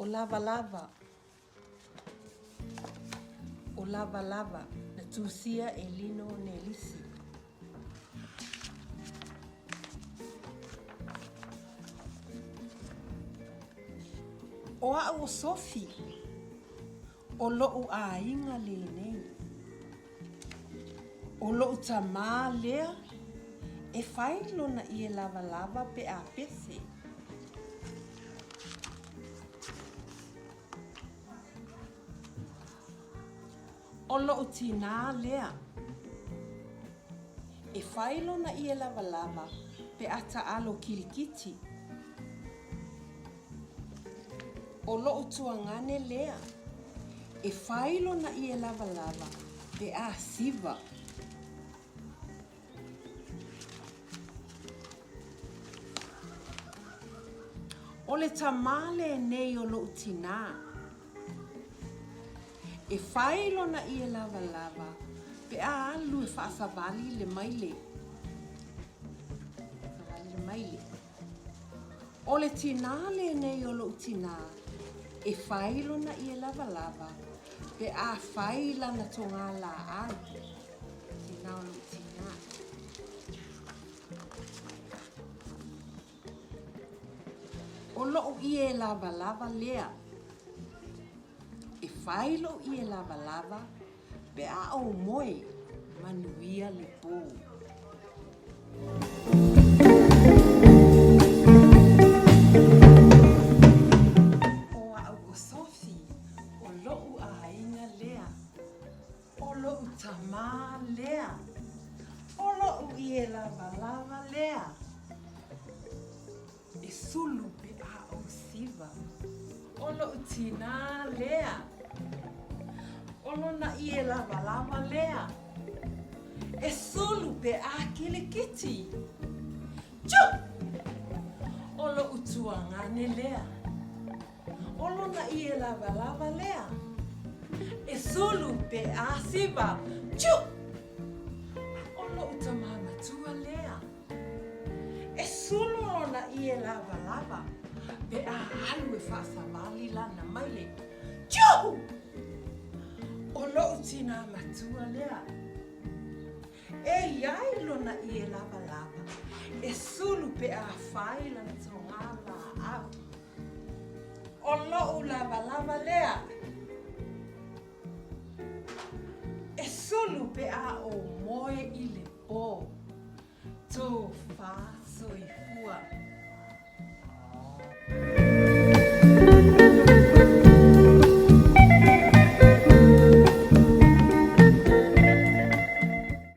O lava lava. O lava lava. Na tūsia e lino ne lisi. O au o sofi. O lo'u a inga le nei. O lo'u tamā lea. E whailo na i e lava lava pe a pese. O lo'u tina lea. E whailo na i e lava lava pe a taalo kirikiti. O lo'u tuangane lea. E whailo na i e lava lava pe a siva. O le tamale nei o lo'u tina. E whailo na i e lava lava pe a alu e whaasawali le maile. O le tina le nei o lo'u tina. E whailo na i e lava lava pe a whaila na tonga la ai. Tina o lo'u tina. O lo'u i e lava lava lea. E whailo i e lava lava pe a o moe manuia le pō. O au o sofi, o lo'u a inga lea. O lo'u tamā lea. O lo'u i e lava lava lea. E sulu pe a o siva. O lo'u tina lea. O lona i e lava lava lea. E sulu pe a kilikiti. Tju! O lo'u tuangane lea. O lona i e lava lava lea. E sulu pe a siva. Tju! O lo'u tamamatua lea. E sulu lona i e lava lava. Pe a alu e whaasawali lana maile. Tju! O lo'u tina matua lea. E iai lona i e lava lava. E sulu pe a whaila na tonga la au. O lo'u lava lava lea. E sulu pe a o moe i le pō. Tō wha soi